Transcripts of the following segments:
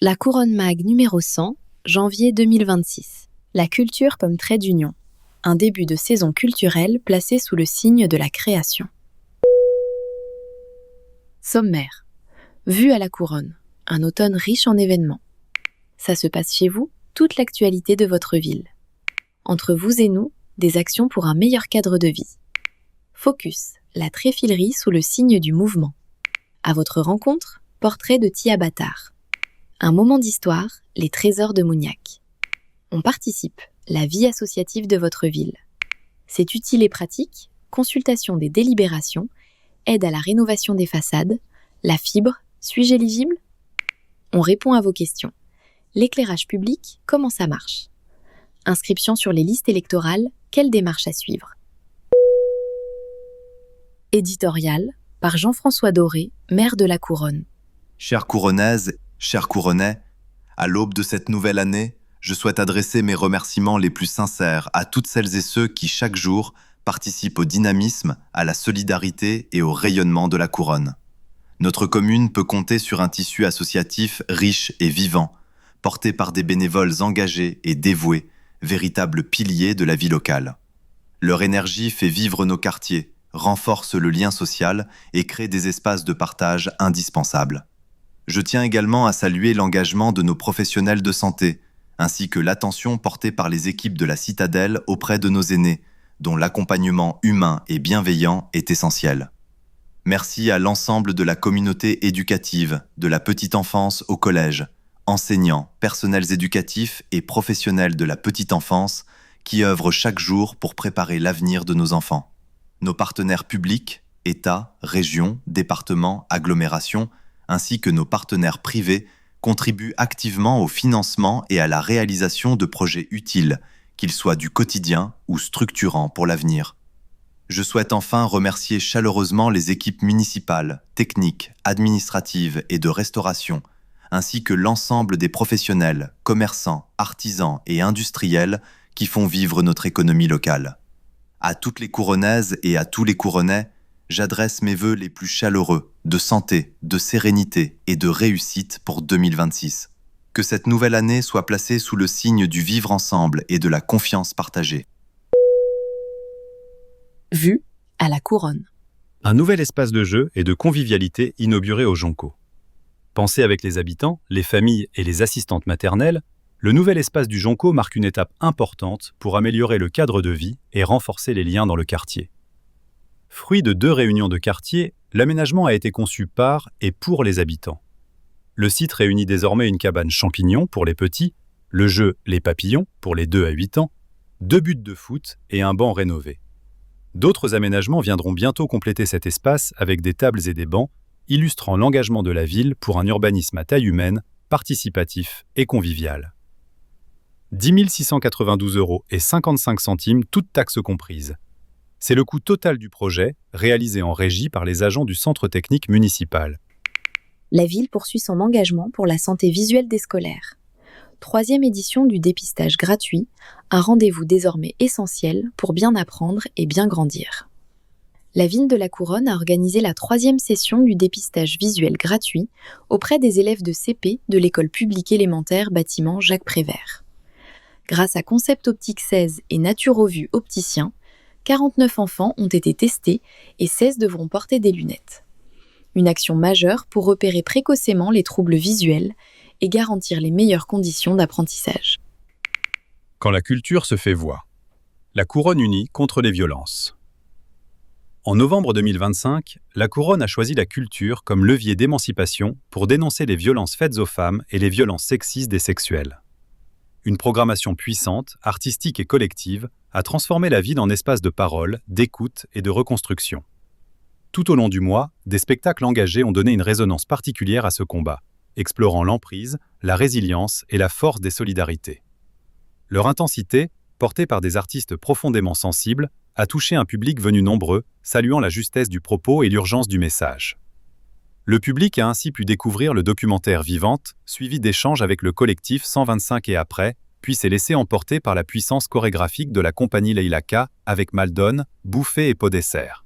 La Couronne Mag numéro 100, janvier 2026. La culture comme trait d'union. Un début de saison culturelle placé sous le signe de la création. Sommaire. Vue à la Couronne. Un automne riche en événements. Ça se passe chez vous, toute l'actualité de votre ville. Entre vous et nous, des actions pour un meilleur cadre de vie. Focus. La tréfilerie sous le signe du mouvement. À votre rencontre, portrait de Tia Bâtard. Un moment d'histoire, les trésors de Mougnac. On participe, la vie associative de votre ville. C'est utile et pratique, consultation des délibérations, aide à la rénovation des façades, la fibre, suis-je éligible ? On répond à vos questions. L'éclairage public, comment ça marche ? Inscription sur les listes électorales, quelle démarche à suivre ? Éditorial, par Jean-François Doré, maire de la Couronne. Chères Couronnaises, chers Couronnais, à l'aube de cette nouvelle année, je souhaite adresser mes remerciements les plus sincères à toutes celles et ceux qui, chaque jour, participent au dynamisme, à la solidarité et au rayonnement de la Couronne. Notre commune peut compter sur un tissu associatif riche et vivant, porté par des bénévoles engagés et dévoués, véritables piliers de la vie locale. Leur énergie fait vivre nos quartiers, renforce le lien social et crée des espaces de partage indispensables. Je tiens également à saluer l'engagement de nos professionnels de santé, ainsi que l'attention portée par les équipes de la Citadelle auprès de nos aînés, dont l'accompagnement humain et bienveillant est essentiel. Merci à l'ensemble de la communauté éducative, de la petite enfance au collège, enseignants, personnels éducatifs et professionnels de la petite enfance qui œuvrent chaque jour pour préparer l'avenir de nos enfants. Nos partenaires publics, État, régions, départements, agglomérations, ainsi que nos partenaires privés contribuent activement au financement et à la réalisation de projets utiles, qu'ils soient du quotidien ou structurants pour l'avenir. Je souhaite enfin remercier chaleureusement les équipes municipales, techniques, administratives et de restauration, ainsi que l'ensemble des professionnels, commerçants, artisans et industriels qui font vivre notre économie locale. À toutes les Couronnaises et à tous les Couronnais, j'adresse mes vœux les plus chaleureux, de santé, de sérénité et de réussite pour 2026. Que cette nouvelle année soit placée sous le signe du vivre ensemble et de la confiance partagée. Vue à la Couronne. Un nouvel espace de jeu et de convivialité inauguré au Jonco. Pensé avec les habitants, les familles et les assistantes maternelles, le nouvel espace du Jonco marque une étape importante pour améliorer le cadre de vie et renforcer les liens dans le quartier. Fruit de 2 réunions de quartier, l'aménagement a été conçu par et pour les habitants. Le site réunit désormais une cabane champignon pour les petits, le jeu Les Papillons pour les 2 à 8 ans, 2 buts de foot et un banc rénové. D'autres aménagements viendront bientôt compléter cet espace avec des tables et des bancs, illustrant l'engagement de la ville pour un urbanisme à taille humaine, participatif et convivial. 10 692 € et 55 centimes, toutes taxes comprises. C'est le coût total du projet, réalisé en régie par les agents du centre technique municipal. La ville poursuit son engagement pour la santé visuelle des scolaires. 3e édition du dépistage gratuit, un rendez-vous désormais essentiel pour bien apprendre et bien grandir. La ville de la Couronne a organisé la 3e session du dépistage visuel gratuit auprès des élèves de CP de l'école publique élémentaire bâtiment Jacques Prévert. Grâce à Concept Optique 16 et Naturovue Opticien, 49 enfants ont été testés et 16 devront porter des lunettes. Une action majeure pour repérer précocement les troubles visuels et garantir les meilleures conditions d'apprentissage. Quand la culture se fait voix. La Couronne unie contre les violences. En novembre 2025, la Couronne a choisi la culture comme levier d'émancipation pour dénoncer les violences faites aux femmes et les violences sexistes et sexuelles. Une programmation puissante, artistique et collective a transformé la ville en espace de parole, d'écoute et de reconstruction. Tout au long du mois, des spectacles engagés ont donné une résonance particulière à ce combat, explorant l'emprise, la résilience et la force des solidarités. Leur intensité, portée par des artistes profondément sensibles, a touché un public venu nombreux, saluant la justesse du propos et l'urgence du message. Le public a ainsi pu découvrir le documentaire Vivante, suivi d'échanges avec le collectif 125 et après, puis s'est laissé emporter par la puissance chorégraphique de la compagnie Leila K avec Maldon, Bouffée et Pot Dessert.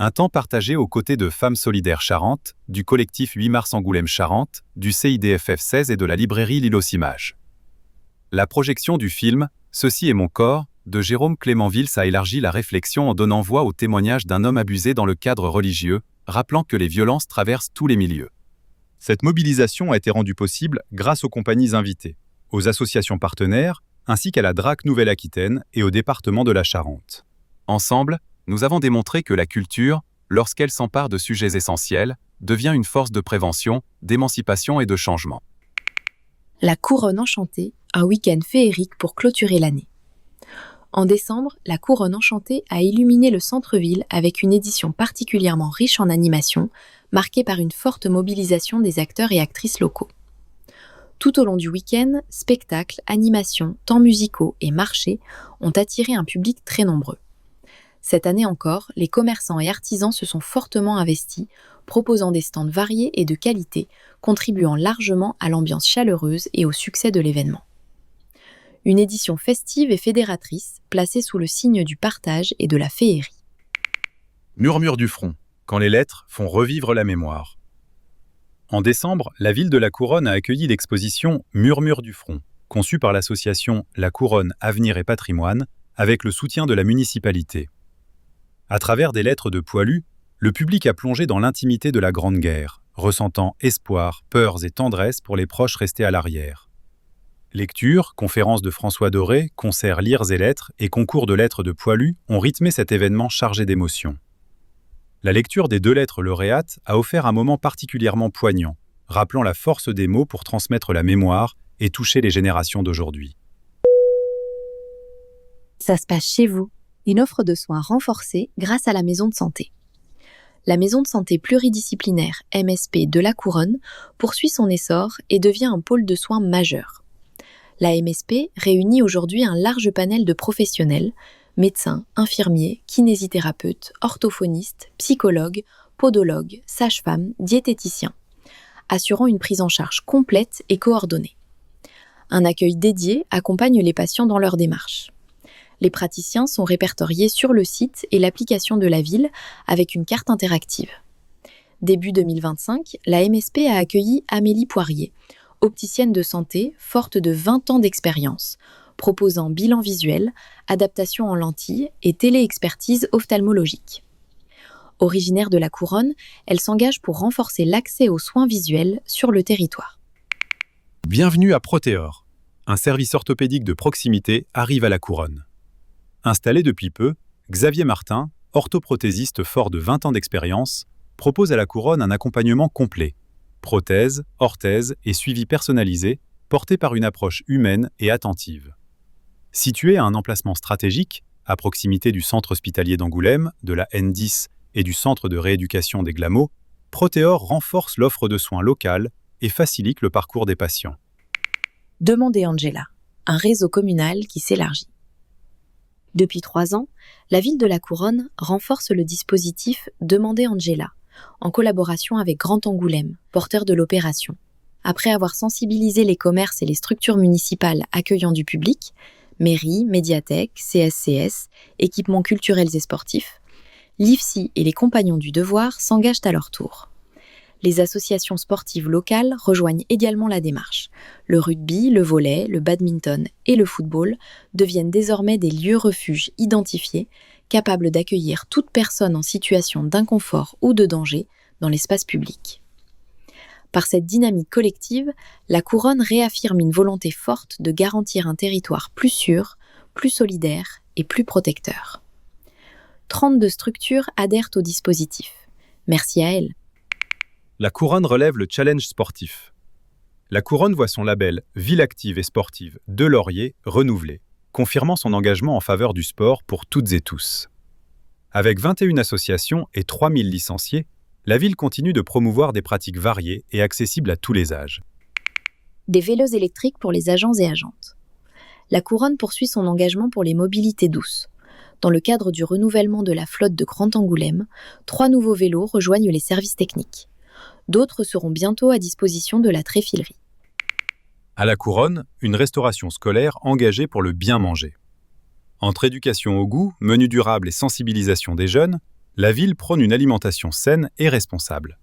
Un temps partagé aux côtés de Femmes Solidaires Charente, du collectif 8 mars Angoulême Charente, du CIDFF 16 et de la librairie Lilos Images. La projection du film « Ceci est mon corps » de Jérôme Clément-Vils a élargi la réflexion en donnant voix au témoignage d'un homme abusé dans le cadre religieux, rappelant que les violences traversent tous les milieux. Cette mobilisation a été rendue possible grâce aux compagnies invitées, aux associations partenaires, ainsi qu'à la DRAC Nouvelle-Aquitaine et au département de la Charente. Ensemble, nous avons démontré que la culture, lorsqu'elle s'empare de sujets essentiels, devient une force de prévention, d'émancipation et de changement. La Couronne Enchantée, un week-end féerique pour clôturer l'année. En décembre, la Couronne Enchantée a illuminé le centre-ville avec une édition particulièrement riche en animation, marquée par une forte mobilisation des acteurs et actrices locaux. Tout au long du week-end, spectacles, animations, temps musicaux et marchés ont attiré un public très nombreux. Cette année encore, les commerçants et artisans se sont fortement investis, proposant des stands variés et de qualité, contribuant largement à l'ambiance chaleureuse et au succès de l'événement. Une édition festive et fédératrice, placée sous le signe du partage et de la féerie. Murmure du front, quand les lettres font revivre la mémoire. En décembre, la ville de La Couronne a accueilli l'exposition Murmure du front, conçue par l'association La Couronne Avenir et Patrimoine, avec le soutien de la municipalité. À travers des lettres de poilus, le public a plongé dans l'intimité de la Grande Guerre, ressentant espoir, peurs et tendresse pour les proches restés à l'arrière. Lectures, conférences de François Doré, concerts Lires et Lettres et concours de lettres de poilus ont rythmé cet événement chargé d'émotions. La lecture des 2 lettres lauréates a offert un moment particulièrement poignant, rappelant la force des mots pour transmettre la mémoire et toucher les générations d'aujourd'hui. Ça se passe chez vous. Une offre de soins renforcée grâce à la maison de santé. La maison de santé pluridisciplinaire MSP de La Couronne poursuit son essor et devient un pôle de soins majeur. La MSP réunit aujourd'hui un large panel de professionnels, médecins, infirmiers, kinésithérapeutes, orthophonistes, psychologues, podologues, sages-femmes, diététiciens, assurant une prise en charge complète et coordonnée. Un accueil dédié accompagne les patients dans leur démarche. Les praticiens sont répertoriés sur le site et l'application de la ville avec une carte interactive. Début 2025, la MSP a accueilli Amélie Poirier, opticienne de santé forte de 20 ans d'expérience, proposant bilan visuel, adaptation en lentilles et téléexpertise ophtalmologique. Originaire de La Couronne, elle s'engage pour renforcer l'accès aux soins visuels sur le territoire. Bienvenue à Protéor. Un service orthopédique de proximité arrive à La Couronne. Installé depuis peu, Xavier Martin, orthoprothésiste fort de 20 ans d'expérience, propose à La Couronne un accompagnement complet. Prothèse, orthèse et suivi personnalisé, porté par une approche humaine et attentive. Situé à un emplacement stratégique, à proximité du centre hospitalier d'Angoulême, de la N10 et du centre de rééducation des Glamots, Protéor renforce l'offre de soins locale et facilite le parcours des patients. Demandez Angela, un réseau communal qui s'élargit. Depuis 3 ans, la ville de La Couronne renforce le dispositif Demandez Angela, en collaboration avec Grand Angoulême, porteur de l'opération. Après avoir sensibilisé les commerces et les structures municipales accueillant du public, mairies, médiathèques, CSCS, équipements culturels et sportifs, l'IFSI et les Compagnons du Devoir s'engagent à leur tour. Les associations sportives locales rejoignent également la démarche. Le rugby, le volley, le badminton et le football deviennent désormais des lieux refuges identifiés, capables d'accueillir toute personne en situation d'inconfort ou de danger dans l'espace public. Par cette dynamique collective, la Couronne réaffirme une volonté forte de garantir un territoire plus sûr, plus solidaire et plus protecteur. 32 structures adhèrent au dispositif. Merci à elles. La Couronne relève le challenge sportif. La Couronne voit son label Ville active et sportive de Laurier renouvelé, confirmant son engagement en faveur du sport pour toutes et tous. Avec 21 associations et 3000 licenciés, la ville continue de promouvoir des pratiques variées et accessibles à tous les âges. Des vélos électriques pour les agents et agentes. La Couronne poursuit son engagement pour les mobilités douces. Dans le cadre du renouvellement de la flotte de Grand Angoulême, 3 nouveaux vélos rejoignent les services techniques. D'autres seront bientôt à disposition de la tréfilerie. À La Couronne, une restauration scolaire engagée pour le bien manger. Entre éducation au goût, menu durable et sensibilisation des jeunes, La ville prône une alimentation saine et responsable.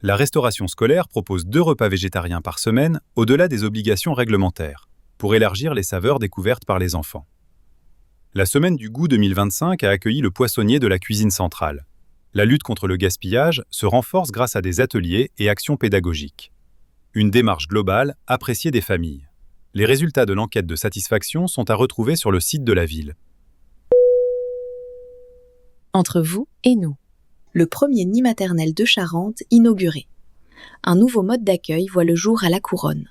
La restauration scolaire propose 2 repas végétariens par semaine, au-delà des obligations réglementaires, pour élargir les saveurs découvertes par les enfants. La Semaine du goût 2025 a accueilli le poissonnier de la cuisine centrale. La lutte contre le gaspillage se renforce grâce à des ateliers et actions pédagogiques. Une démarche globale appréciée des familles. Les résultats de l'enquête de satisfaction sont à retrouver sur le site de la ville. Entre vous et nous. Le premier nid maternel de Charente inauguré. Un nouveau mode d'accueil voit le jour à la Couronne.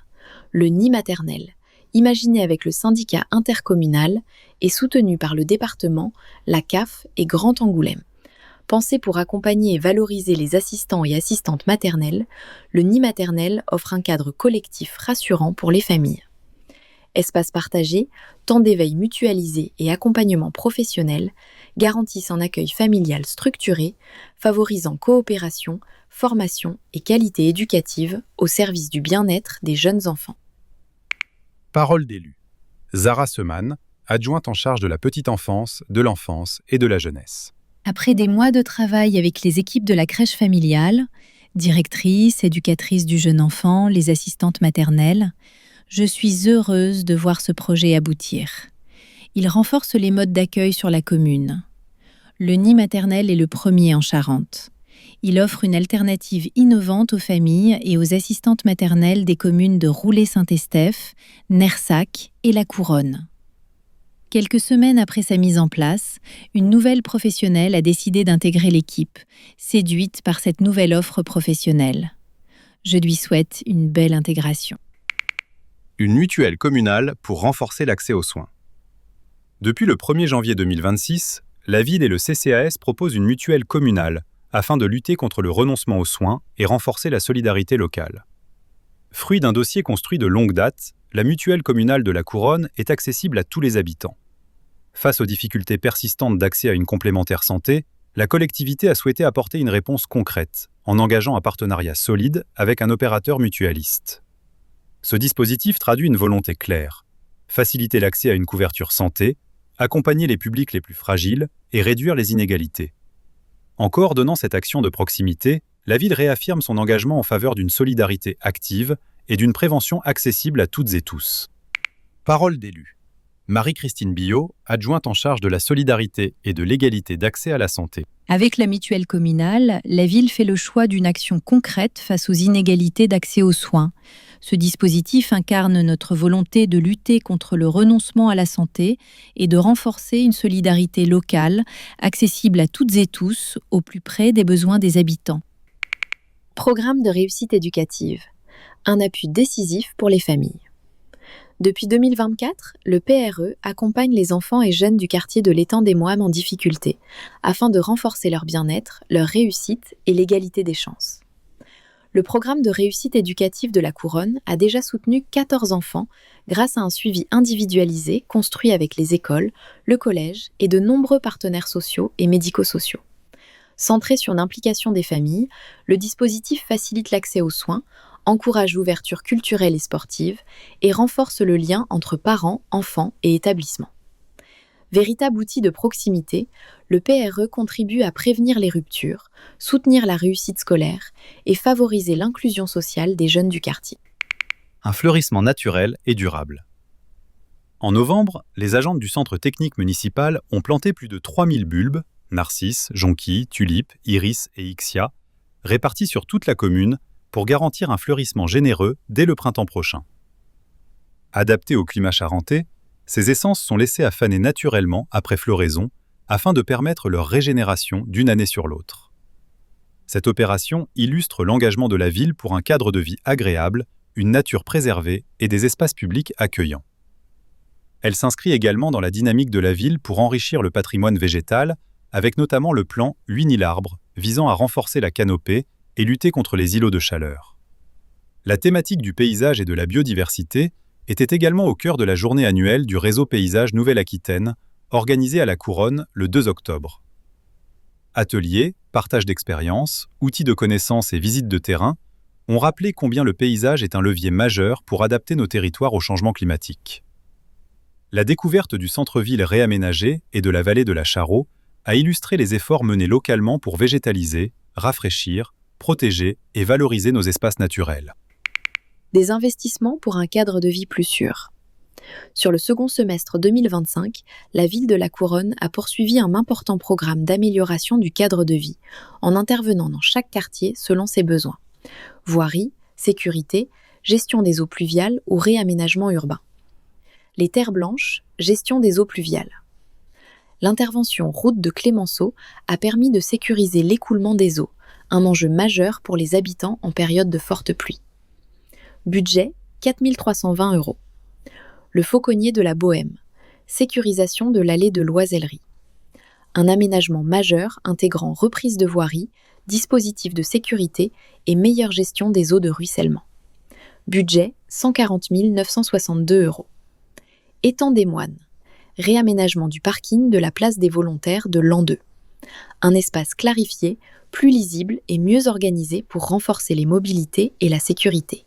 Le nid maternel, imaginé avec le syndicat intercommunal et soutenu par le département, la CAF et Grand Angoulême. Pensé pour accompagner et valoriser les assistants et assistantes maternelles, le nid maternel offre un cadre collectif rassurant pour les familles. Espace partagé, temps d'éveil mutualisé et accompagnement professionnel garantissent un accueil familial structuré, favorisant coopération, formation et qualité éducative au service du bien-être des jeunes enfants. Parole d'élu. Zara Seman, adjointe en charge de la petite enfance, de l'enfance et de la jeunesse. Après des mois de travail avec les équipes de la crèche familiale, directrice, éducatrice du jeune enfant, les assistantes maternelles, je suis heureuse de voir ce projet aboutir. Il renforce les modes d'accueil sur la commune. Le nid maternel est le premier en Charente. Il offre une alternative innovante aux familles et aux assistantes maternelles des communes de Roulet-Saint-Estèphe, Nersac et La Couronne. Quelques semaines après sa mise en place, une nouvelle professionnelle a décidé d'intégrer l'équipe, séduite par cette nouvelle offre professionnelle. Je lui souhaite une belle intégration. Une mutuelle communale pour renforcer l'accès aux soins. Depuis le 1er janvier 2026, la ville et le CCAS proposent une mutuelle communale afin de lutter contre le renoncement aux soins et renforcer la solidarité locale. Fruit d'un dossier construit de longue date, la mutuelle communale de la Couronne est accessible à tous les habitants. Face aux difficultés persistantes d'accès à une complémentaire santé, la collectivité a souhaité apporter une réponse concrète en engageant un partenariat solide avec un opérateur mutualiste. Ce dispositif traduit une volonté claire: faciliter l'accès à une couverture santé, accompagner les publics les plus fragiles et réduire les inégalités. En coordonnant cette action de proximité, la ville réaffirme son engagement en faveur d'une solidarité active et d'une prévention accessible à toutes et tous. Parole d'élu. Marie-Christine Billot, adjointe en charge de la solidarité et de l'égalité d'accès à la santé. Avec la mutuelle communale, la ville fait le choix d'une action concrète face aux inégalités d'accès aux soins. Ce dispositif incarne notre volonté de lutter contre le renoncement à la santé et de renforcer une solidarité locale, accessible à toutes et tous, au plus près des besoins des habitants. Programme de réussite éducative. Un appui décisif pour les familles. Depuis 2024, le PRE accompagne les enfants et jeunes du quartier de l'étang des Moines en difficulté, afin de renforcer leur bien-être, leur réussite et l'égalité des chances. Le programme de réussite éducative de la Couronne a déjà soutenu 14 enfants grâce à un suivi individualisé construit avec les écoles, le collège et de nombreux partenaires sociaux et médico-sociaux. Centré sur l'implication des familles, le dispositif facilite l'accès aux soins, encourage l'ouverture culturelle et sportive et renforce le lien entre parents, enfants et établissements. Véritable outil de proximité, le PRE contribue à prévenir les ruptures, soutenir la réussite scolaire et favoriser l'inclusion sociale des jeunes du quartier. Un fleurissement naturel et durable. En novembre, les agentes du centre technique municipal ont planté plus de 3000 bulbes, narcisses, jonquilles, tulipes, iris et ixia, répartis sur toute la commune pour garantir un fleurissement généreux dès le printemps prochain. Adaptés au climat charentais, ces essences sont laissées à faner naturellement après floraison afin de permettre leur régénération d'une année sur l'autre. Cette opération illustre l'engagement de la ville pour un cadre de vie agréable, une nature préservée et des espaces publics accueillants. Elle s'inscrit également dans la dynamique de la ville pour enrichir le patrimoine végétal, avec notamment le plan 8000 arbres, visant à renforcer la canopée et lutter contre les îlots de chaleur. La thématique du paysage et de la biodiversité était également au cœur de la journée annuelle du réseau Paysage Nouvelle-Aquitaine, organisée à la Couronne le 2 octobre. Ateliers, partage d'expériences, outils de connaissances et visites de terrain ont rappelé combien le paysage est un levier majeur pour adapter nos territoires au changement climatique. La découverte du centre-ville réaménagé et de la vallée de la Charot a illustré les efforts menés localement pour végétaliser, rafraîchir, protéger et valoriser nos espaces naturels. Des investissements pour un cadre de vie plus sûr. Sur le second semestre 2025, la ville de La Couronne a poursuivi un important programme d'amélioration du cadre de vie, en intervenant dans chaque quartier selon ses besoins. Voirie, sécurité, gestion des eaux pluviales ou réaménagement urbain. Les terres blanches, gestion des eaux pluviales. L'intervention route de Clémenceau a permis de sécuriser l'écoulement des eaux, un enjeu majeur pour les habitants en période de forte pluie. Budget 4 320 €. Le Fauconnier de la Bohème, sécurisation de l'allée de l'Oisellerie. Un aménagement majeur intégrant reprise de voirie, dispositif de sécurité et meilleure gestion des eaux de ruissellement. Budget 140 962 €. Étang des Moines, réaménagement du parking de la place des Volontaires de l'an 2. Un espace clarifié, plus lisible et mieux organisé pour renforcer les mobilités et la sécurité.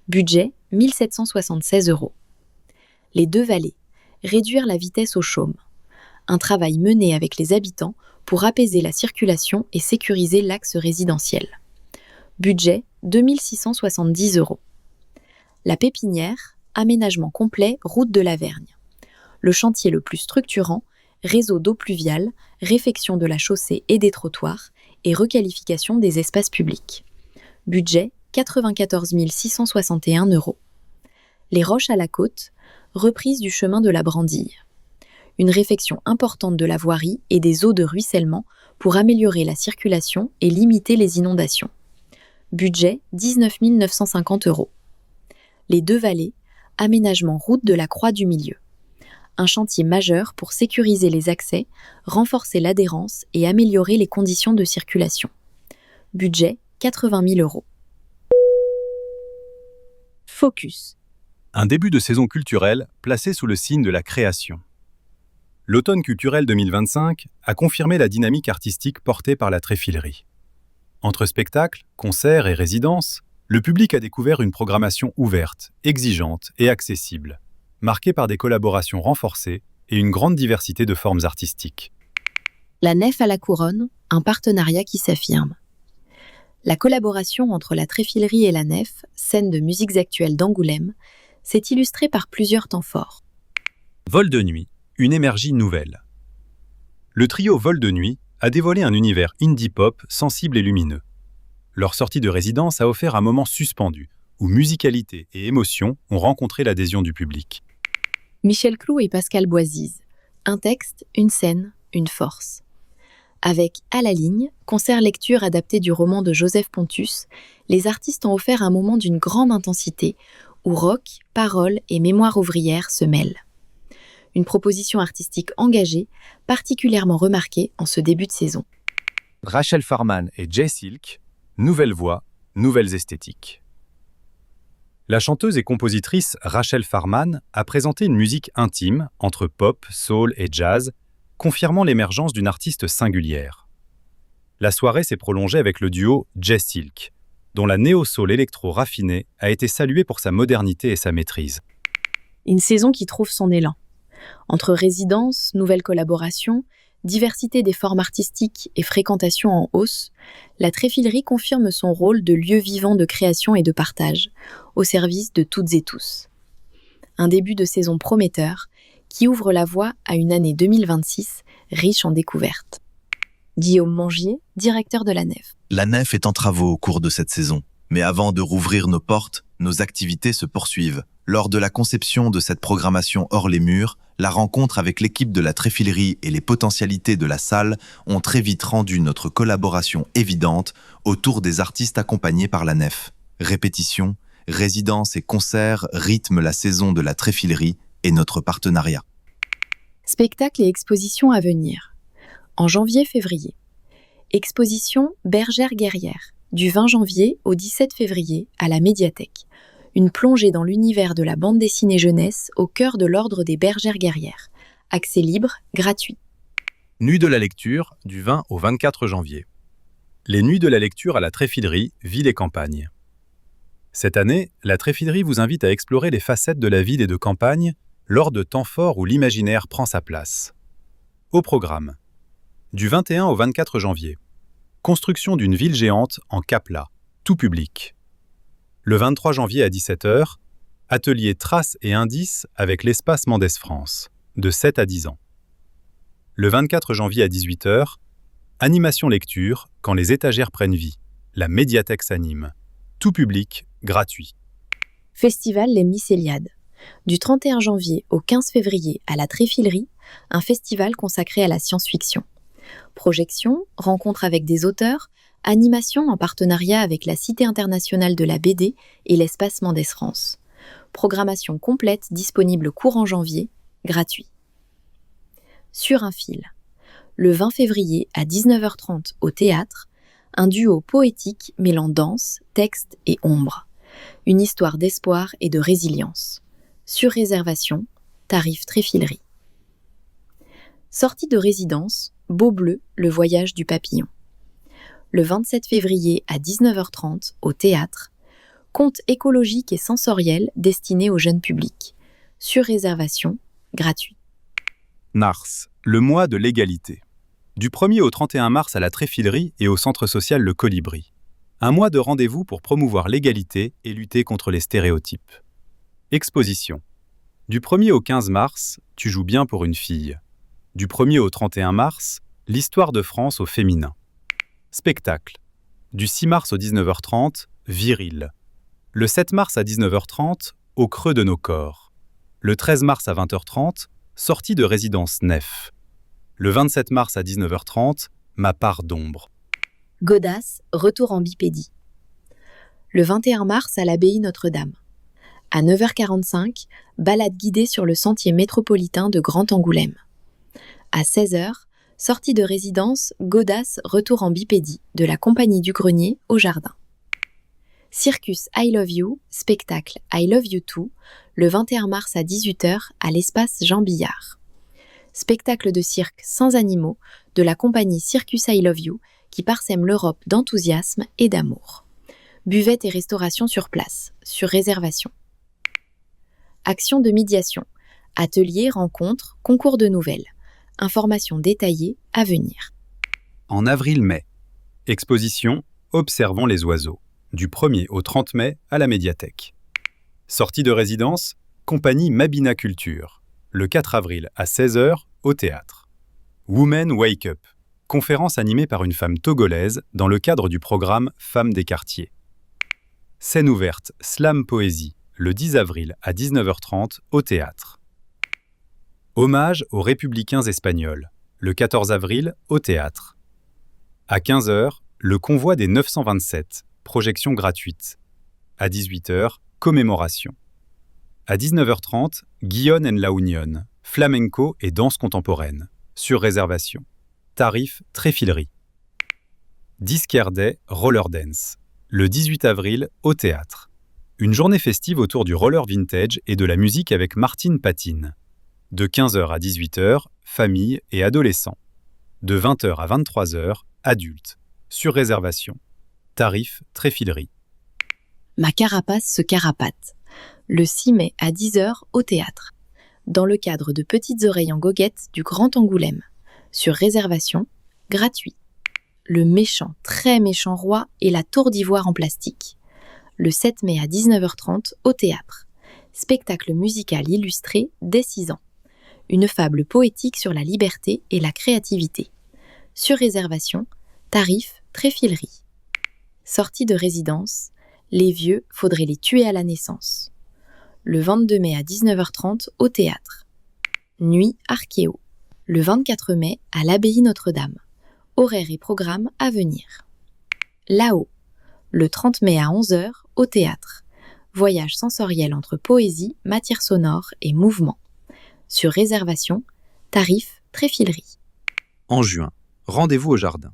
Budget 1 776 €. Les Deux Vallées, réduire la vitesse au chaume. Un travail mené avec les habitants pour apaiser la circulation et sécuriser l'axe résidentiel. Budget 2 670 €. La Pépinière, aménagement complet route de la Vergne. Le chantier le plus structurant, réseau d'eau pluviale, réfection de la chaussée et des trottoirs et requalification des espaces publics. Budget 94 661 €. Les Roches à la Côte, reprise du chemin de la Brandille. Une réfection importante de la voirie et des eaux de ruissellement pour améliorer la circulation et limiter les inondations. Budget 19 950 €. Les Deux Vallées, aménagement route de la Croix du Milieu. Un chantier majeur pour sécuriser les accès, renforcer l'adhérence et améliorer les conditions de circulation. Budget 80 000 €. Focus. Un début de saison culturelle placé sous le signe de la création. L'automne culturel 2025 a confirmé la dynamique artistique portée par la Tréfilerie. Entre spectacles, concerts et résidences, le public a découvert une programmation ouverte, exigeante et accessible, marquée par des collaborations renforcées et une grande diversité de formes artistiques. La Nef à la Couronne, un partenariat qui s'affirme. La collaboration entre la Tréfilerie et la Nef, scène de musiques actuelles d'Angoulême, s'est illustrée par plusieurs temps forts. Vol de nuit, une énergie nouvelle. Le trio Vol de nuit a dévoilé un univers indie pop sensible et lumineux. Leur sortie de résidence a offert un moment suspendu, où musicalité et émotion ont rencontré l'adhésion du public. Michel Clou et Pascal Boisise. Un texte, une scène, une force. Avec À la ligne, concert-lecture adapté du roman de Joseph Pontus, les artistes ont offert un moment d'une grande intensité où rock, paroles et mémoire ouvrière se mêlent. Une proposition artistique engagée, particulièrement remarquée en ce début de saison. Rachel Farman et Jay Silk, nouvelle voix, nouvelles esthétiques. La chanteuse et compositrice Rachel Farman a présenté une musique intime entre pop, soul et jazz, confirmant l'émergence d'une artiste singulière. La soirée s'est prolongée avec le duo Jay Silk, dont la néo-soul électro raffinée a été saluée pour sa modernité et sa maîtrise. Une saison qui trouve son élan. Entre résidences, nouvelles collaborations, diversité des formes artistiques et fréquentation en hausse, la Tréfilerie confirme son rôle de lieu vivant de création et de partage, au service de toutes et tous. Un début de saison prometteur qui ouvre la voie à une année 2026 riche en découvertes. Guillaume Mangier, directeur de la Nef. La Nef est en travaux au cours de cette saison. Mais avant de rouvrir nos portes, nos activités se poursuivent. Lors de la conception de cette programmation hors les murs, la rencontre avec l'équipe de la Tréfilerie et les potentialités de la salle ont très vite rendu notre collaboration évidente autour des artistes accompagnés par la Nef. Répétitions, résidences et concerts rythment la saison de la Tréfilerie et notre partenariat. Spectacles et expositions à venir. En janvier-février. Exposition Bergère guerrière, du 20 janvier au 17 février à la Médiathèque. Une plongée dans l'univers de la bande dessinée jeunesse au cœur de l'ordre des Bergères guerrières. Accès libre, gratuit. Nuit de la lecture, du 20 au 24 janvier. Les nuits de la lecture à la Tréfilerie, ville et campagne. Cette année, la Tréfilerie vous invite à explorer les facettes de la ville et de campagne lors de temps forts où l'imaginaire prend sa place. Au programme, Du 21 au 24 janvier. Construction d'une ville géante en Capla, tout public. Le 23 janvier à 17h, atelier traces et indices avec l'espace Mendès France, de 7 à 10 ans. Le 24 janvier à 18h, animation lecture quand les étagères prennent vie. La médiathèque s'anime. Tout public, gratuit. Festival Les Mycéliades. Du 31 janvier au 15 février à la Tréfilerie, un festival consacré à la science-fiction. Projections, rencontres avec des auteurs, animation en partenariat avec la Cité internationale de la BD et l'espace Mendès France. Programmation complète disponible courant janvier, gratuit. Sur un fil. Le 20 février à 19h30 au théâtre, un duo poétique mêlant danse, texte et ombre. Une histoire d'espoir et de résilience. Sur réservation, tarif Tréfilerie. Sortie de résidence, Beau Bleu, le voyage du papillon. Le 27 février à 19h30 au théâtre, conte écologique et sensoriel destiné au jeune public. Sur réservation, gratuit. Mars, le mois de l'égalité. Du 1er au 31 mars à la Tréfilerie et au centre social Le Colibri. Un mois de rendez-vous pour promouvoir l'égalité et lutter contre les stéréotypes. Exposition. Du 1er au 15 mars, tu joues bien pour une fille. Du 1er au 31 mars, l'histoire de France au féminin. Spectacle. Du 6 mars au 19h30, Viril. Le 7 mars à 19h30, Au creux de nos corps. Le 13 mars à 20h30, Sortie de résidence Nef. Le 27 mars à 19h30, Ma part d'ombre. Godas, retour en bipédie. Le 21 mars à l'abbaye Notre-Dame. À 9h45, balade guidée sur le sentier métropolitain de Grand Angoulême. À 16h, sortie de résidence Godas, retour en bipédie de la Compagnie du Grenier au Jardin. Circus I Love You, spectacle I Love You Too, le 21 mars à 18h à l'espace Jean Billard. Spectacle de cirque sans animaux de la compagnie Circus I Love You qui parsème l'Europe d'enthousiasme et d'amour. Buvette et restauration sur place, sur réservation. Action de médiation, ateliers, rencontres, concours de nouvelles. Informations détaillées à venir. En avril-mai. Exposition Observons les oiseaux. Du 1er au 30 mai à la médiathèque. Sortie de résidence, compagnie Mabina Culture. Le 4 avril à 16h au théâtre. Women Wake Up. Conférence animée par une femme togolaise dans le cadre du programme Femmes des quartiers. Scène ouverte Slam Poésie. Le 10 avril à 19h30 au théâtre. Hommage aux républicains espagnols. Le 14 avril au théâtre. À 15h, le convoi des 927. Projection gratuite. À 18h, commémoration. À 19h30, Guillaume and la Union, flamenco et danse contemporaine, sur réservation. Tarif Tréfilerie. Disquaire Day Roller Dance, le 18 avril au théâtre. Une journée festive autour du roller vintage et de la musique avec Martine Patine. De 15h à 18h, famille et adolescents. De 20h à 23h, adultes, sur réservation. Tarif Tréfilerie. Ma carapace se carapate. Le 6 mai à 10h au théâtre. Dans le cadre de Petites oreilles en goguette du Grand Angoulême. Sur réservation, gratuit. Le méchant, très méchant roi et la tour d'ivoire en plastique. Le 7 mai à 19h30 au théâtre. Spectacle musical illustré dès 6 ans. Une fable poétique sur la liberté et la créativité. Sur réservation, tarif Tréfilerie. Sortie de résidence, les vieux, faudrait les tuer à la naissance. Le 22 mai à 19h30 au théâtre. Nuit archéo. Le 24 mai à l'abbaye Notre-Dame. Horaires et programmes à venir. Là-haut. Le 30 mai à 11h au théâtre. Voyage sensoriel entre poésie, matière sonore et mouvement. Sur réservation, tarif Tréfilerie. En juin, rendez-vous au jardin.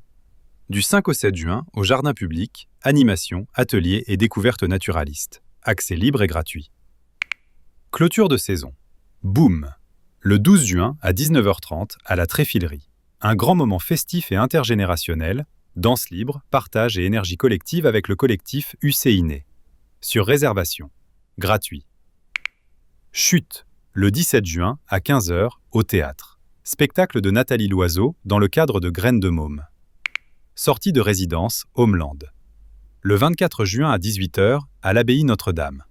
Du 5 au 7 juin, au jardin public, animation, ateliers et découvertes naturalistes. Accès libre et gratuit. Clôture de saison. Boum. Le 12 juin à 19h30 à la Tréfilerie. Un grand moment festif et intergénérationnel, danse libre, partage et énergie collective avec le collectif UCINE. Sur réservation. Gratuit. Chute. Le 17 juin à 15h au théâtre. Spectacle de Nathalie Loiseau dans le cadre de Graines de Môme. Sortie de résidence, Homeland. Le 24 juin à 18h, à l'abbaye Notre-Dame.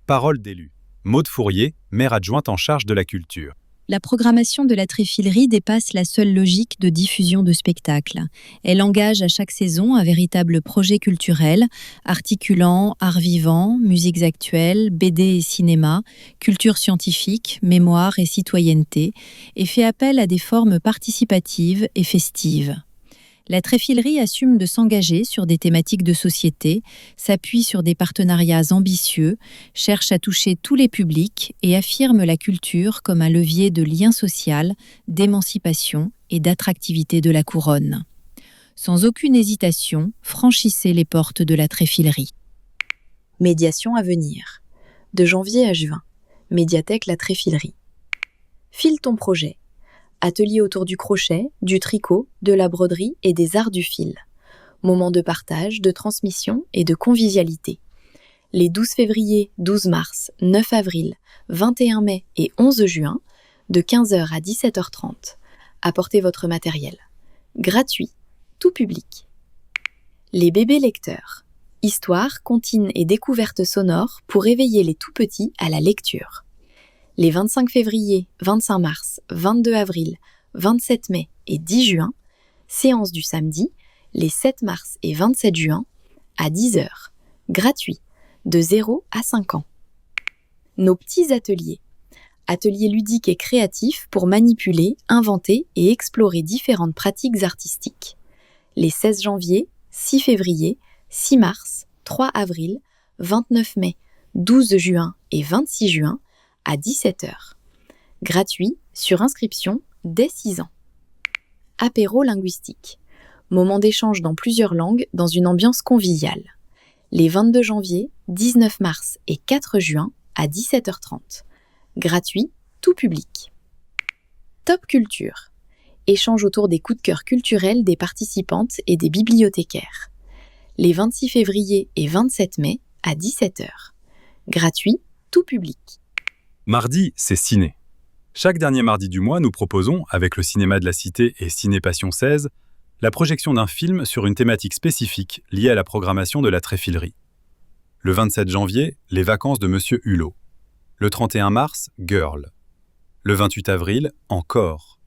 Parole d'élu. Maude Fourier, maire adjointe en charge de la culture. La programmation de la Tréfilerie dépasse la seule logique de diffusion de spectacles. Elle engage à chaque saison un véritable projet culturel, articulant art vivant, musiques actuelles, BD et cinéma, culture scientifique, mémoire et citoyenneté, et fait appel à des formes participatives et festives. La Tréfilerie assume de s'engager sur des thématiques de société, s'appuie sur des partenariats ambitieux, cherche à toucher tous les publics et affirme la culture comme un levier de lien social, d'émancipation et d'attractivité de la couronne. Sans aucune hésitation, franchissez les portes de la Tréfilerie. Médiation à venir. De janvier à juin. Médiathèque La Tréfilerie. File ton projet. Atelier autour du crochet, du tricot, de la broderie et des arts du fil. Moment de partage, de transmission et de convivialité. Les 12 février, 12 mars, 9 avril, 21 mai et 11 juin, de 15h à 17h30. Apportez votre matériel. Gratuit, tout public. Les bébés lecteurs. Histoire, comptines et découvertes sonores pour éveiller les tout-petits à la lecture. Les 25 février, 25 mars, 22 avril, 27 mai et 10 juin, séance du samedi, les 7 mars et 27 juin, à 10h, gratuit, de 0 à 5 ans. Nos petits ateliers. Ateliers ludiques et créatifs pour manipuler, inventer et explorer différentes pratiques artistiques. Les 16 janvier, 6 février, 6 mars, 3 avril, 29 mai, 12 juin et 26 juin, à 17h. Gratuit, sur inscription, dès 6 ans. Apéro linguistique. Moment d'échange dans plusieurs langues dans une ambiance conviviale. Les 22 janvier, 19 mars et 4 juin à 17h30. Gratuit, tout public. Top Culture. Échange autour des coups de cœur culturels des participantes et des bibliothécaires. Les 26 février et 27 mai à 17h. Gratuit, tout public. Mardi, c'est ciné. Chaque dernier mardi du mois, nous proposons, avec le cinéma de la Cité et Ciné Passion 16, la projection d'un film sur une thématique spécifique liée à la programmation de la Tréfilerie. Le 27 janvier, les vacances de Monsieur Hulot. Le 31 mars, Girl. Le 28 avril, Encore.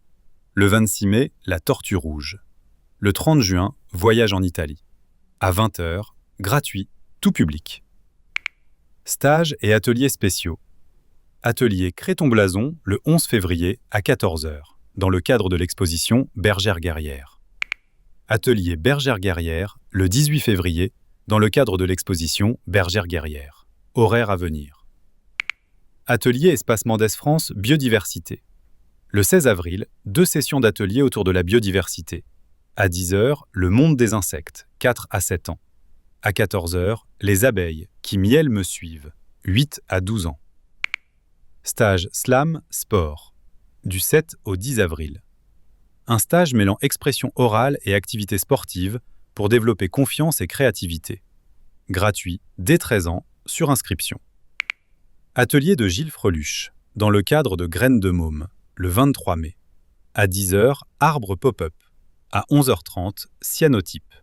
Le 26 mai, La Tortue Rouge. Le 30 juin, Voyage en Italie. À 20h, gratuit, tout public. Stages et ateliers spéciaux. Atelier Crée ton blason le 11 février à 14h, dans le cadre de l'exposition Bergère guerrière. Atelier Bergère guerrière le 18 février, dans le cadre de l'exposition Bergère guerrière. Horaire à venir. Atelier Espace Mendès France Biodiversité. Le 16 avril, 2 sessions d'ateliers autour de la biodiversité. À 10h, Le monde des insectes, 4 à 7 ans. À 14h, Les abeilles qui miel me suivent, 8 à 12 ans. Stage Slam Sport, du 7 au 10 avril. Un stage mêlant expression orale et activité sportive pour développer confiance et créativité. Gratuit, dès 13 ans, sur inscription. Atelier de Gilles Freluche, dans le cadre de Graines de Môme, le 23 mai. À 10h, Arbre Pop-up. À 11h30, Cyanotype.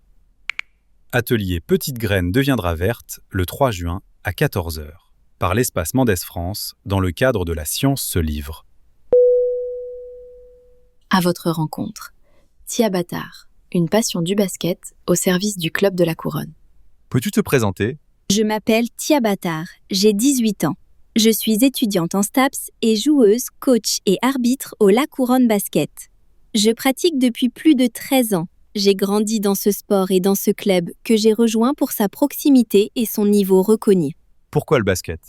Atelier Petite graine deviendra verte, le 3 juin, à 14h. Par l'Espace Mendès France, dans le cadre de La Science se livre. À votre rencontre. Tia Bâtard, une passion du basket au service du club de la Couronne. Peux-tu te présenter ? Je m'appelle Tia Bâtard, j'ai 18 ans. Je suis étudiante en STAPS et joueuse, coach et arbitre au La Couronne Basket. Je pratique depuis plus de 13 ans. J'ai grandi dans ce sport et dans ce club que j'ai rejoint pour sa proximité et son niveau reconnu. Pourquoi le basket ?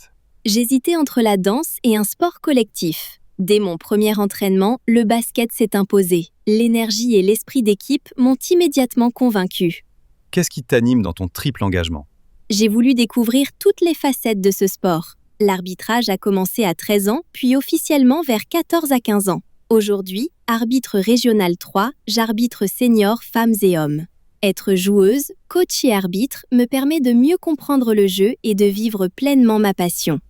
J'hésitais entre la danse et un sport collectif. Dès mon premier entraînement, le basket s'est imposé. L'énergie et l'esprit d'équipe m'ont immédiatement convaincue. Qu'est-ce qui t'anime dans ton triple engagement ? J'ai voulu découvrir toutes les facettes de ce sport. L'arbitrage a commencé à 13 ans, puis officiellement vers 14 à 15 ans. Aujourd'hui, arbitre régional 3, j'arbitre senior femmes et hommes. Être joueuse, coach et arbitre me permet de mieux comprendre le jeu et de vivre pleinement ma passion.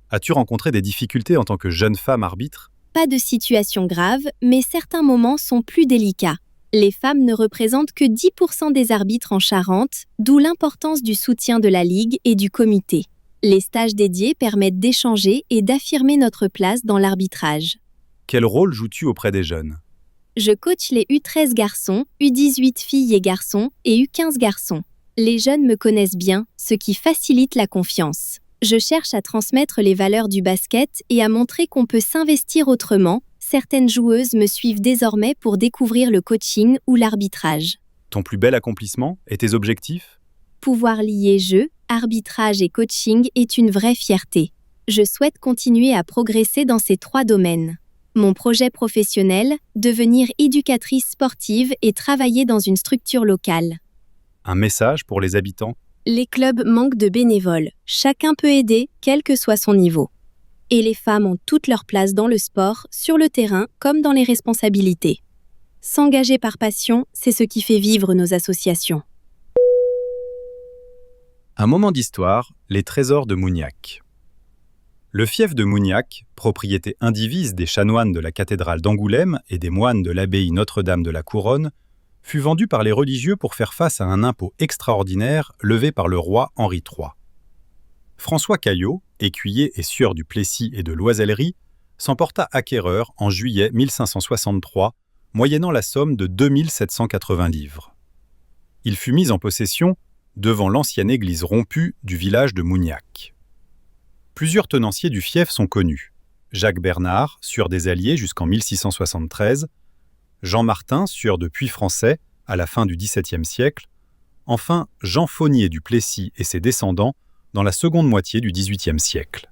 As-tu rencontré des difficultés en tant que jeune femme arbitre ? pas de situation grave, mais certains moments sont plus délicats. Les femmes ne représentent que 10% des arbitres en Charente, d'où l'importance du soutien de la Ligue et du comité. Les stages dédiés permettent d'échanger et d'affirmer notre place dans l'arbitrage. Quel rôle joues-tu auprès des jeunes? Je coach les U13 garçons, U18 filles et garçons et U15 garçons. Les jeunes me connaissent bien, ce qui facilite la confiance. Je cherche à transmettre les valeurs du basket et à montrer qu'on peut s'investir autrement. Certaines joueuses me suivent désormais pour découvrir le coaching ou l'arbitrage. Ton plus bel accomplissement et tes objectifs? Pouvoir lier jeu, arbitrage et coaching est une vraie fierté. Je souhaite continuer à progresser dans ces 3 domaines. Mon projet professionnel, devenir éducatrice sportive et travailler dans une structure locale. Un message pour les habitants? Les clubs manquent de bénévoles. Chacun peut aider, quel que soit son niveau. Et les femmes ont toute leur place dans le sport, sur le terrain comme dans les responsabilités. S'engager par passion, c'est ce qui fait vivre nos associations. Un moment d'histoire, les trésors de Mougnac. Le fief de Mougnac, propriété indivise des chanoines de la cathédrale d'Angoulême et des moines de l'abbaye Notre-Dame de la Couronne, fut vendu par les religieux pour faire face à un impôt extraordinaire levé par le roi Henri III. François Caillot, écuyer et sieur du Plessis et de l'Oisellerie, s'en porta acquéreur en juillet 1563, moyennant la somme de 2780 livres. Il fut mis en possession devant l'ancienne église rompue du village de Mougnac. Plusieurs tenanciers du fief sont connus. Jacques Bernard, sieur des Alliés jusqu'en 1673, Jean Martin, sieur de Puy-Français à la fin du XVIIe siècle, enfin Jean Faunier du Plessis et ses descendants dans la seconde moitié du XVIIIe siècle.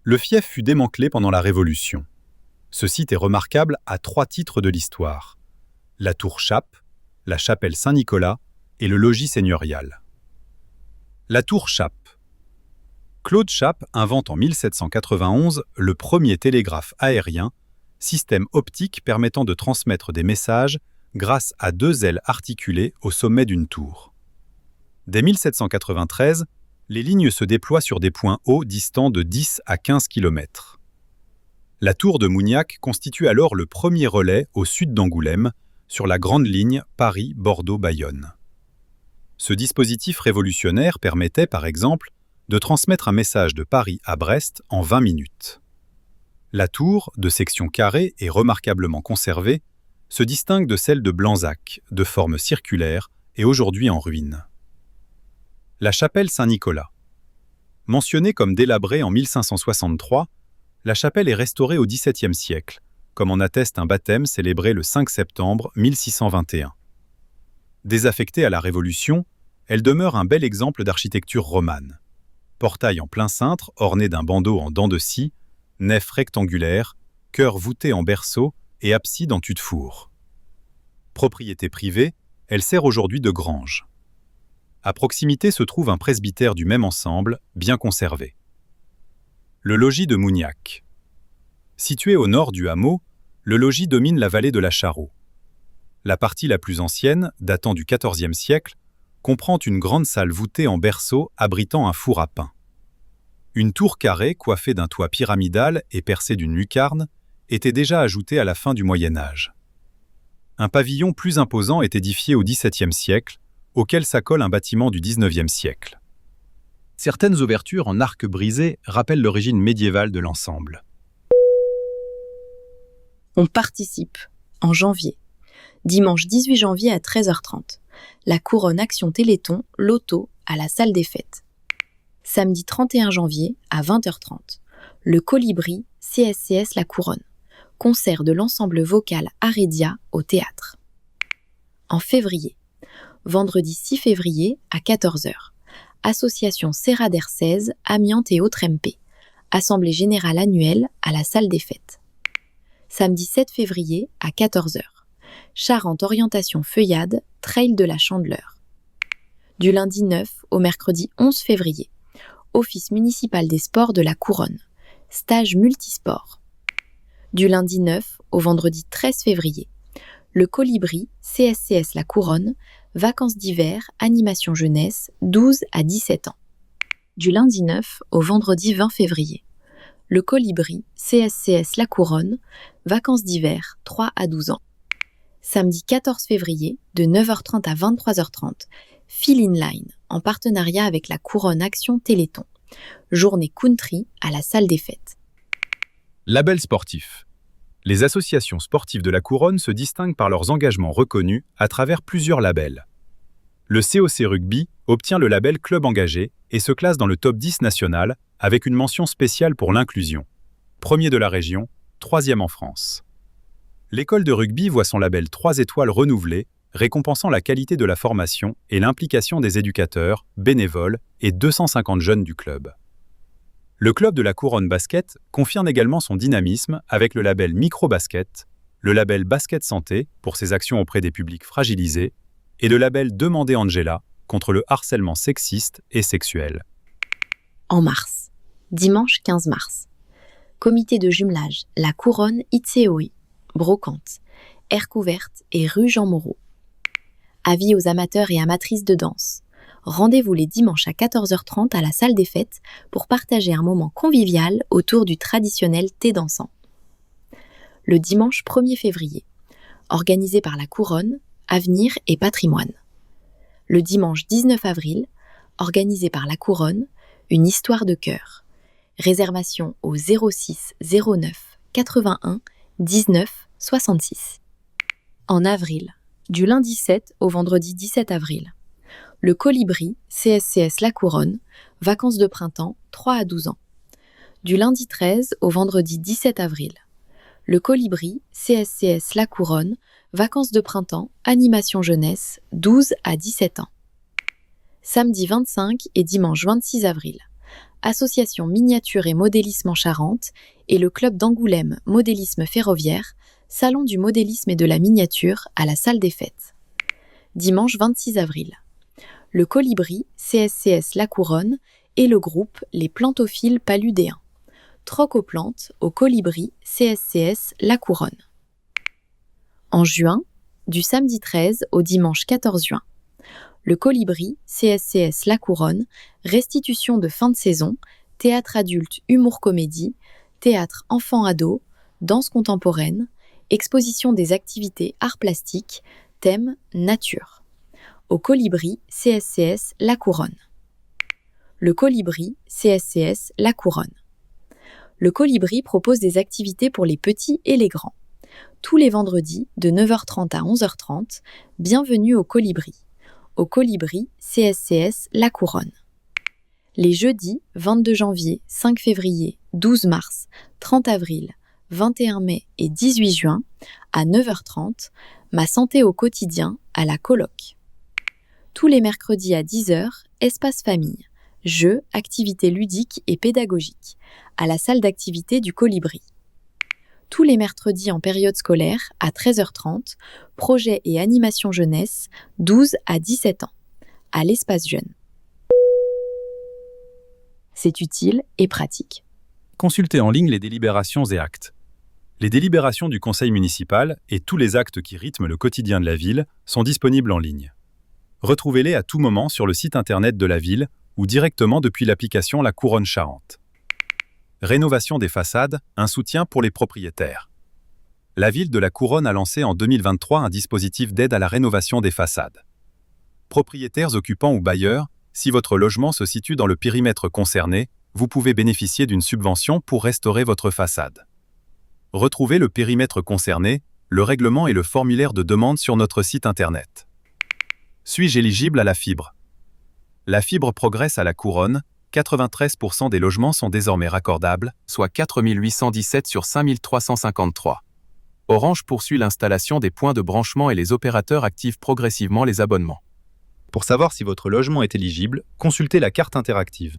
Le fief fut démantelé pendant la Révolution. Ce site est remarquable à 3 titres de l'histoire: la tour Chappe, la chapelle Saint-Nicolas et le logis seigneurial. La tour Chappe. Claude Chappe invente en 1791 le premier télégraphe aérien, système optique permettant de transmettre des messages grâce à 2 ailes articulées au sommet d'une tour. Dès 1793, les lignes se déploient sur des points hauts distants de 10 à 15 km. La tour de Mougnac constitue alors le premier relais au sud d'Angoulême, sur la grande ligne Paris-Bordeaux-Bayonne. Ce dispositif révolutionnaire permettait, par exemple, de transmettre un message de Paris à Brest en 20 minutes. La tour, de section carrée et remarquablement conservée, se distingue de celle de Blanzac, de forme circulaire et aujourd'hui en ruine. La chapelle Saint-Nicolas. Mentionnée comme délabrée en 1563, la chapelle est restaurée au XVIIe siècle, comme en atteste un baptême célébré le 5 septembre 1621. Désaffectée à la Révolution, elle demeure un bel exemple d'architecture romane. Portail en plein cintre orné d'un bandeau en dents de scie, nef rectangulaire, chœur voûté en berceau et abside en tutte-four. Propriété privée, elle sert aujourd'hui de grange. À proximité se trouve un presbytère du même ensemble, bien conservé. Le logis de Mougnac. Situé au nord du hameau, le logis domine la vallée de la Charot. La partie la plus ancienne, datant du XIVe siècle, comprend une grande salle voûtée en berceau abritant un four à pain. Une tour carrée coiffée d'un toit pyramidal et percée d'une lucarne était déjà ajoutée à la fin du Moyen Âge. Un pavillon plus imposant est édifié au XVIIe siècle, auquel s'accole un bâtiment du XIXe siècle. Certaines ouvertures en arc brisé rappellent l'origine médiévale de l'ensemble. On participe, en janvier. Dimanche 18 janvier à 13h30. La Couronne Action Téléthon, Loto, à la salle des fêtes. Samedi 31 janvier à 20h30. Le Colibri, CSCS La Couronne. Concert de l'ensemble vocal Arédia au théâtre. En février. Vendredi 6 février à 14h. Association Serra d'Hersèse, Amiante et autres MP. Assemblée générale annuelle à la salle des fêtes. Samedi 7 février à 14h. Charente Orientation Feuillade, Trail de la Chandeleur. Du lundi 9 au mercredi 11 février. Office municipal des sports de la Couronne. Stage multisport. Du lundi 9 au vendredi 13 février. Le Colibri, CSCS La Couronne, vacances d'hiver, animation jeunesse, 12 à 17 ans. Du lundi 9 au vendredi 20 février. Le Colibri, CSCS La Couronne, vacances d'hiver, 3 à 12 ans. Samedi 14 février, de 9h30 à 23h30, Feel in Line, en partenariat avec la Couronne Action Téléthon. Journée country à la salle des fêtes. Label sportif. Les associations sportives de la Couronne se distinguent par leurs engagements reconnus à travers plusieurs labels. Le COC Rugby obtient le label Club engagé et se classe dans le top 10 national avec une mention spéciale pour l'inclusion. Premier de la région, troisième en France. L'école de rugby voit son label 3 étoiles renouvelé, récompensant la qualité de la formation et l'implication des éducateurs, bénévoles et 250 jeunes du club. Le club de la Couronne Basket confirme également son dynamisme avec le label Micro-Basket, le label Basket Santé pour ses actions auprès des publics fragilisés et le label Demandez Angela contre le harcèlement sexiste et sexuel. En mars, dimanche 15 mars. Comité de jumelage, la Couronne Itzehoe, Brocante, Air Couverte et rue Jean Moreau. Avis aux amateurs et amatrices de danse. Rendez-vous les dimanches à 14h30 à la salle des fêtes pour partager un moment convivial autour du traditionnel thé dansant. Le dimanche 1er février, organisé par la Couronne, Avenir et Patrimoine. Le dimanche 19 avril, organisé par la Couronne, une histoire de cœur. Réservation au 06 09 81 19 66. En avril, du lundi 7 au vendredi 17 avril. Le Colibri, CSCS La Couronne, vacances de printemps, 3 à 12 ans. Du lundi 13 au vendredi 17 avril. Le Colibri, CSCS La Couronne, vacances de printemps, animation jeunesse, 12 à 17 ans. Samedi 25 et dimanche 26 avril. Association Miniature et Modélisme en Charente et le Club d'Angoulême Modélisme Ferroviaire, Salon du modélisme et de la miniature à la salle des fêtes. Dimanche 26 avril. Le Colibri, CSCS La Couronne et le groupe Les Plantophiles Paludéens. Troc aux plantes au Colibri, CSCS La Couronne. En juin, du samedi 13 au dimanche 14 juin. Le Colibri, CSCS La Couronne, restitution de fin de saison, théâtre adulte humour-comédie, théâtre enfant-ado, danse contemporaine, exposition des activités arts plastiques, thème nature. Au Colibri, CSCS La Couronne. Le Colibri, CSCS La Couronne. Le Colibri propose des activités pour les petits et les grands. Tous les vendredis, de 9h30 à 11h30, bienvenue au Colibri. Au Colibri, CSCS La Couronne. Les jeudis, 22 janvier, 5 février, 12 mars, 30 avril, 21 mai et 18 juin, à 9h30, Ma santé au quotidien à la Coloc. Tous les mercredis à 10h, espace famille, jeux, activités ludiques et pédagogiques, à la salle d'activité du Colibri. Tous les mercredis en période scolaire, à 13h30, projets et animation jeunesse, 12 à 17 ans, à l'espace jeune. C'est utile et pratique. Consultez en ligne les délibérations et actes. Les délibérations du conseil municipal et tous les actes qui rythment le quotidien de la ville sont disponibles en ligne. Retrouvez-les à tout moment sur le site internet de la ville ou directement depuis l'application La Couronne Charente. Rénovation des façades, un soutien pour les propriétaires. La ville de la Couronne a lancé en 2023 un dispositif d'aide à la rénovation des façades. Propriétaires occupants ou bailleurs, si votre logement se situe dans le périmètre concerné, vous pouvez bénéficier d'une subvention pour restaurer votre façade. Retrouvez le périmètre concerné, le règlement et le formulaire de demande sur notre site internet. Suis-je éligible à la fibre ? La fibre progresse à la Couronne, 93% des logements sont désormais raccordables, soit 4817 sur 5353. Orange poursuit l'installation des points de branchement et les opérateurs activent progressivement les abonnements. Pour savoir si votre logement est éligible, consultez la carte interactive.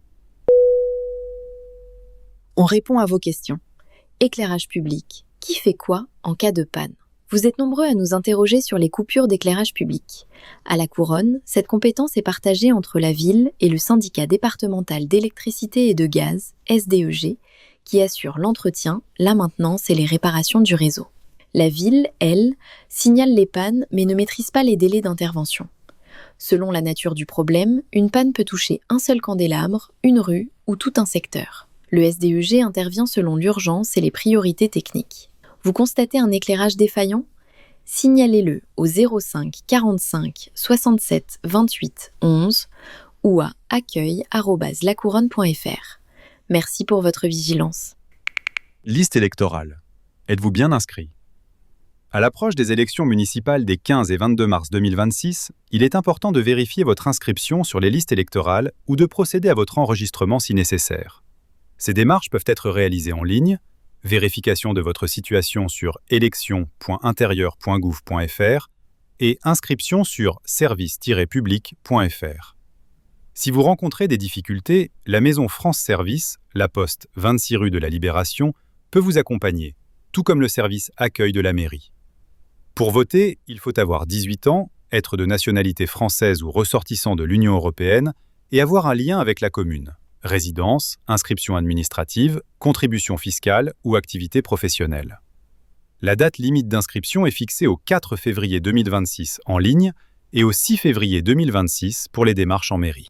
On répond à vos questions. Éclairage public. Qui fait quoi en cas de panne ? Vous êtes nombreux à nous interroger sur les coupures d'éclairage public. À la Couronne, cette compétence est partagée entre la ville et le syndicat départemental d'électricité et de gaz, SDEG, qui assure l'entretien, la maintenance et les réparations du réseau. La ville, elle, signale les pannes mais ne maîtrise pas les délais d'intervention. Selon la nature du problème, une panne peut toucher un seul candélabre, une rue ou tout un secteur. Le SDEG intervient selon l'urgence et les priorités techniques. Vous constatez un éclairage défaillant ? Signalez-le au 05 45 67 28 11 ou à accueil@lacouronne.fr. Merci pour votre vigilance. Liste électorale. Êtes-vous bien inscrit ? À l'approche des élections municipales des 15 et 22 mars 2026, il est important de vérifier votre inscription sur les listes électorales ou de procéder à votre enregistrement si nécessaire. Ces démarches peuvent être réalisées en ligne, vérification de votre situation sur élections.intérieur.gouv.fr et inscription sur service-public.fr. Si vous rencontrez des difficultés, la Maison France Service, La Poste, 26 rue de la Libération, peut vous accompagner, tout comme le service accueil de la mairie. Pour voter, il faut avoir 18 ans, être de nationalité française ou ressortissant de l'Union européenne et avoir un lien avec la commune, résidence, inscription administrative, contribution fiscale ou activité professionnelle. La date limite d'inscription est fixée au 4 février 2026 en ligne et au 6 février 2026 pour les démarches en mairie.